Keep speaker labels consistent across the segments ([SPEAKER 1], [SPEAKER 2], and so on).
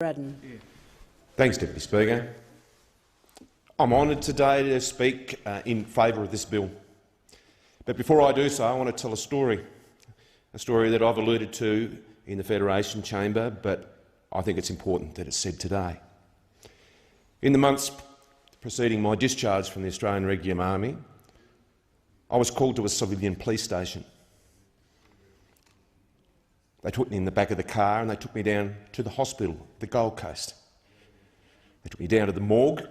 [SPEAKER 1] Braddon.
[SPEAKER 2] Thanks, Deputy Speaker. I'm honoured today to speak in favour of this bill. But before I do so, I want to tell a story that I've alluded to in the Federation Chamber, but I think it's important that it's said today. In the months preceding my discharge from the Australian Regular Army, I was called to a civilian police station. They took me in the back of the car and they took me down to the hospital, the Gold Coast. They took me down to the morgue,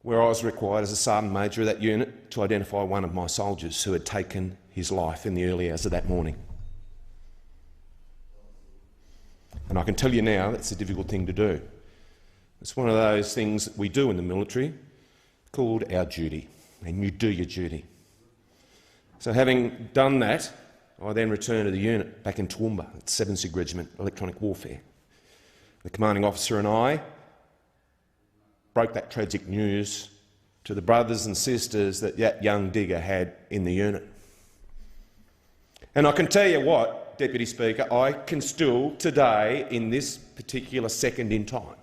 [SPEAKER 2] where I was required as a sergeant major of that unit to identify one of my soldiers who had taken his life in the early hours of that morning. And I can tell you now that's a difficult thing to do. It's one of those things that we do in the military called our duty, and you do your duty. So having done that, I then returned to the unit back in Toowoomba at 7th Sig Regiment, Electronic Warfare. The commanding officer and I broke that tragic news to the brothers and sisters that that young digger had in the unit. And I can tell you what, Deputy Speaker, I can still today, in this particular second in time,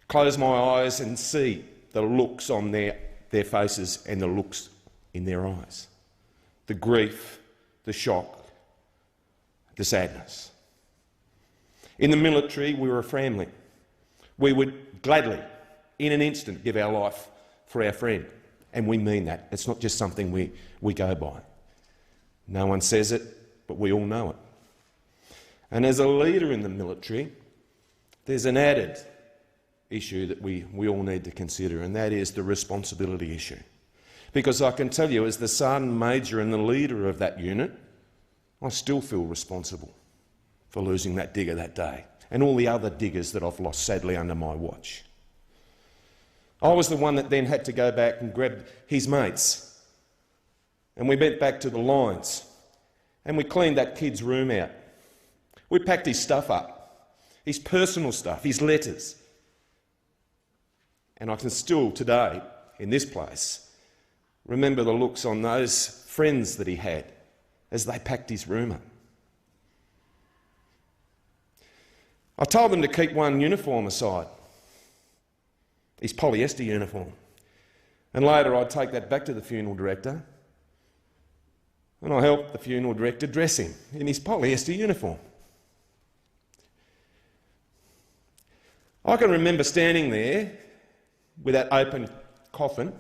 [SPEAKER 2] close my eyes and see the looks on their faces and the looks in their eyes. The grief, the shock, the sadness. In the military, we were a family. We would gladly, in an instant, give our life for our friend. And we mean that. It's not just something we go by. No one says it, but we all know it. And as a leader in the military, there's an added issue that we all need to consider, and that is the responsibility issue. Because I can tell you, as the sergeant major and the leader of that unit, I still feel responsible for losing that digger that day, and all the other diggers that I've lost sadly under my watch. I was the one that then had to go back and grab his mates, and we went back to the lines, and we cleaned that kid's room out. We packed his stuff up, his personal stuff, his letters. And I can still today, in this place, remember the looks on those friends that he had as they packed his room up. I told them to keep one uniform aside, his polyester uniform, and later I'd take that back to the funeral director and I helped the funeral director dress him in his polyester uniform. I can remember standing there with that open coffin,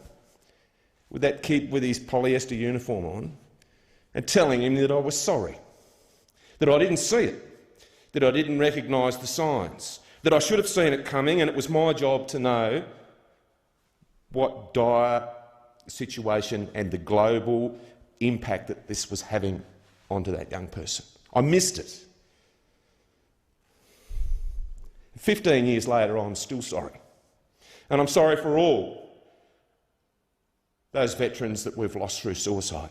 [SPEAKER 2] with that kid with his polyester uniform on, and telling him that I was sorry, that I didn't see it, that I didn't recognise the signs, that I should have seen it coming, and it was my job to know what dire situation and the global impact that this was having onto that young person. I missed it. 15 years later, I'm still sorry. And I'm sorry for all those veterans that we've lost through suicide.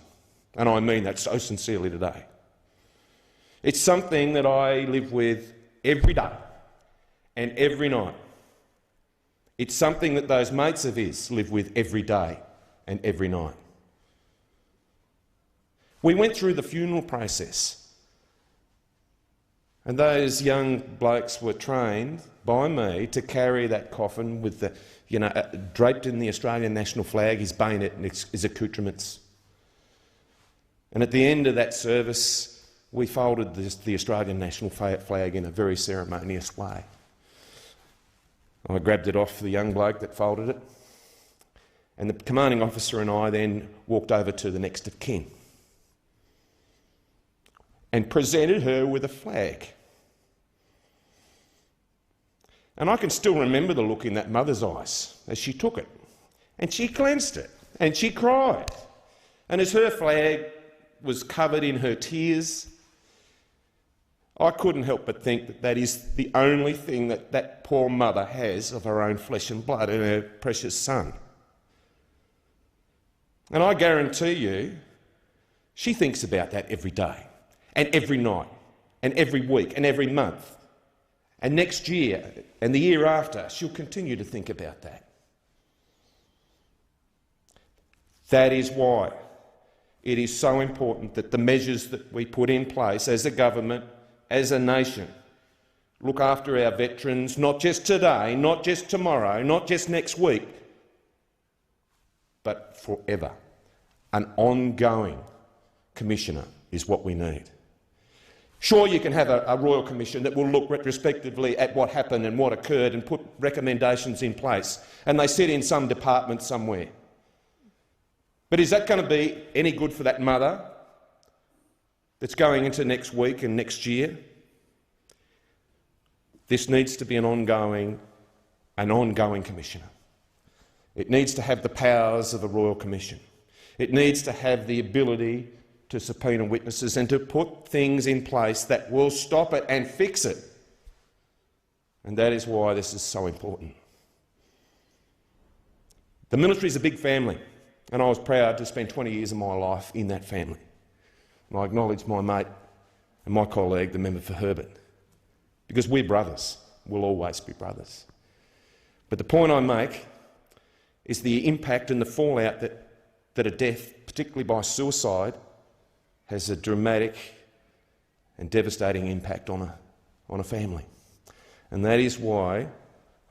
[SPEAKER 2] And I mean that so sincerely today. It's something that I live with every day and every night. It's something that those mates of his live with every day and every night. We went through the funeral process, and those young blokes were trained by me to carry that coffin with the, draped in the Australian national flag, his bayonet and his accoutrements. And at the end of that service, we folded the Australian national flag in a very ceremonious way. I grabbed it off the young bloke that folded it, and the commanding officer and I then walked over to the next of kin and presented her with a flag. And I can still remember the look in that mother's eyes as she took it, and she clenched it, and she cried. And as her flag was covered in her tears, I couldn't help but think that that is the only thing that that poor mother has of her own flesh and blood and her precious son. And I guarantee you, she thinks about that every day, and every night, and every week, and every month. And next year, and the year after, she'll continue to think about that. That is why it is so important that the measures that we put in place as a government, as a nation, look after our veterans, not just today, not just tomorrow, not just next week, but forever. An ongoing commissioner is what we need. Sure, you can have a Royal Commission that will look retrospectively at what happened and what occurred and put recommendations in place, and they sit in some department somewhere. But is that going to be any good for that mother that's going into next week and next year? This needs to be an ongoing commissioner. It needs to have the powers of a Royal Commission. It needs to have the ability to subpoena witnesses and to put things in place that will stop it and fix it. And that is why this is so important. The military is a big family, and I was proud to spend 20 years of my life in that family. And I acknowledge my mate and my colleague, the member for Herbert, because we're brothers. We'll always be brothers. But the point I make is the impact and the fallout that a death, particularly by suicide, has a dramatic and devastating impact on a family. And that is why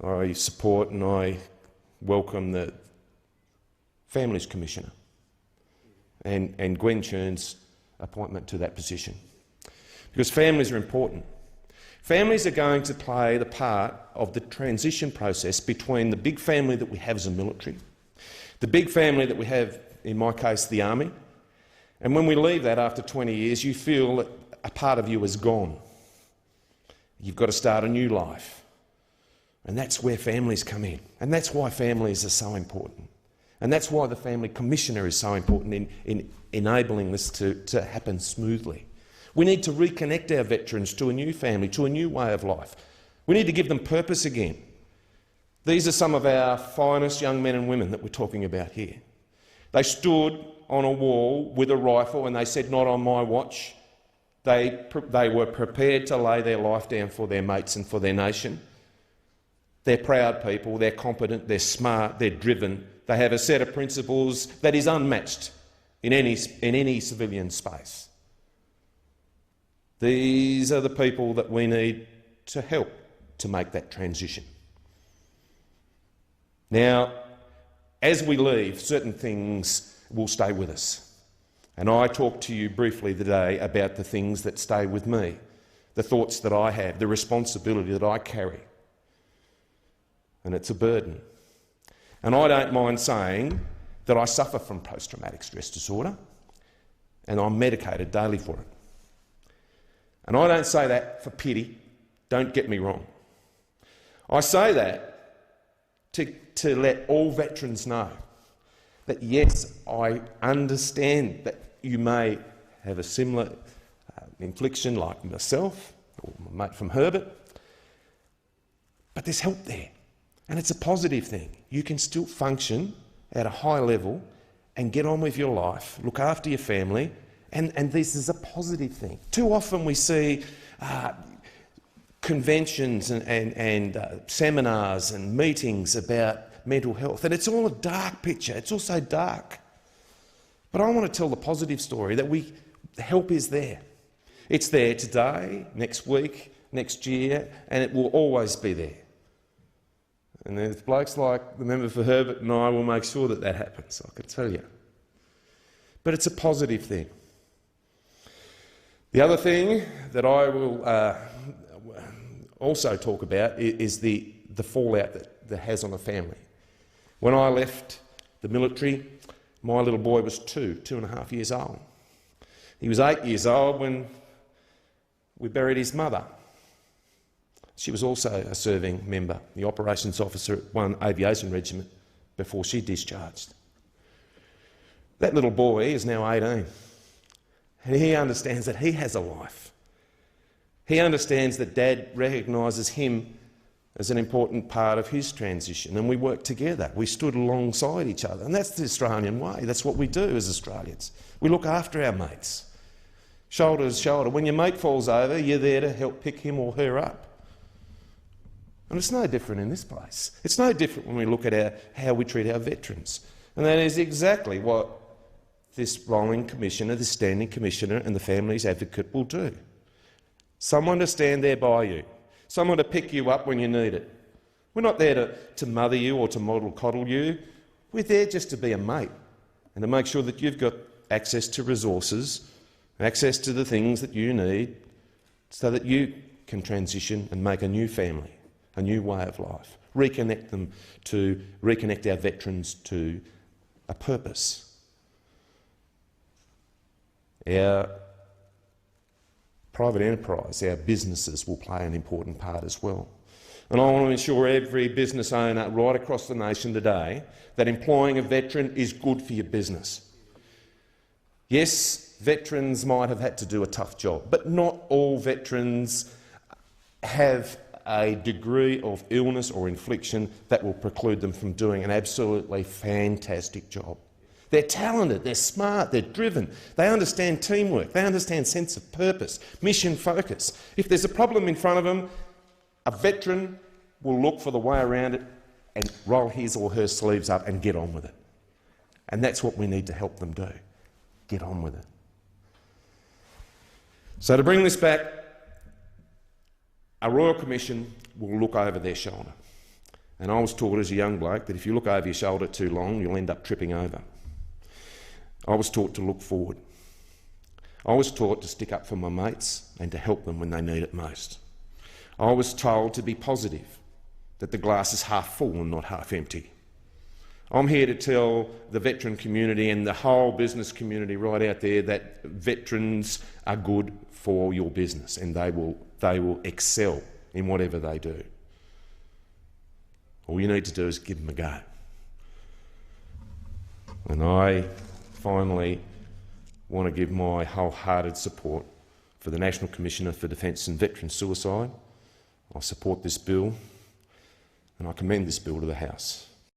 [SPEAKER 2] I support and I welcome the Families Commissioner and Gwen Churn's appointment to that position. Because families are important. Families are going to play the part of the transition process between the big family that we have as a military, the big family that we have, in my case, the Army, and when we leave that after 20 years, you feel that a part of you is gone. You've got to start a new life. And that's where families come in. And that's why families are so important. And that's why the Family Commissioner is so important in enabling this to happen smoothly. We need to reconnect our veterans to a new family, to a new way of life. We need to give them purpose again. These are some of our finest young men and women that we're talking about here. They stood on a wall with a rifle and they said, "Not on my watch." They were prepared to lay their life down for their mates and for their nation. They're proud people, they're competent, they're smart, they're driven. They have a set of principles that is unmatched in any civilian space. These are the people that we need to help to make that transition. Now, as we leave, certain things will stay with us. And I talked to you briefly today about the things that stay with me, the thoughts that I have, the responsibility that I carry. And it's a burden. And I don't mind saying that I suffer from post-traumatic stress disorder and I'm medicated daily for it. And I don't say that for pity, don't get me wrong. I say that to let all veterans know that yes, I understand that you may have a similar infliction like myself or my mate from Herbert, but there's help there. And it's a positive thing. You can still function at a high level and get on with your life, look after your family, and this is a positive thing. Too often we see conventions and seminars and meetings about mental health, and it's all a dark picture. It's also dark. But I want to tell the positive story that the help is there. It's there today, next week, next year, and it will always be there. And there's blokes like the member for Herbert and I will make sure that that happens, I can tell you. But it's a positive thing. The other thing that I will also talk about is the fallout that has on a family. When I left the military, my little boy was 2.5 years old. He was 8 years old when we buried his mother. She was also a serving member, the operations officer at 1 Aviation Regiment before she discharged. That little boy is now 18. And he understands that he has a life. He understands that Dad recognises him as an important part of his transition, and we worked together. We stood alongside each other, and that's the Australian way. That's what we do as Australians. We look after our mates, shoulder to shoulder. When your mate falls over, you're there to help pick him or her up. And it's no different in this place. It's no different when we look at how we treat our veterans. And that is exactly what this rolling commissioner, this standing commissioner and the Families Advocate will do. Someone to stand there by you. someone to pick you up when you need it. We're not there to mother you or to model coddle you. We're there just to be a mate and to make sure that you've got access to resources, access to the things that you need so that you can transition and make a new family, a new way of life, reconnect our veterans to a purpose. Our private enterprise, our businesses will play an important part as well. And I want to ensure every business owner right across the nation today that employing a veteran is good for your business. Yes, veterans might have had to do a tough job, but not all veterans have a degree of illness or infliction that will preclude them from doing an absolutely fantastic job. They're talented, they're smart, they're driven, they understand teamwork, they understand sense of purpose, mission focus. If there's a problem in front of them, a veteran will look for the way around it and roll his or her sleeves up and get on with it. And that's what we need to help them do. Get on with it. So to bring this back, a Royal Commission will look over their shoulder. And I was taught as a young bloke that if you look over your shoulder too long, you'll end up tripping over. I was taught to look forward. I was taught to stick up for my mates and to help them when they need it most. I was told to be positive, that the glass is half full and not half empty. I'm here to tell the veteran community and the whole business community right out there that veterans are good for your business and they will excel in whatever they do. All you need to do is give them a go. And I finally want to give my wholehearted support for the National Commissioner for Defence and Veteran Suicide. I support this bill and I commend this bill to the House.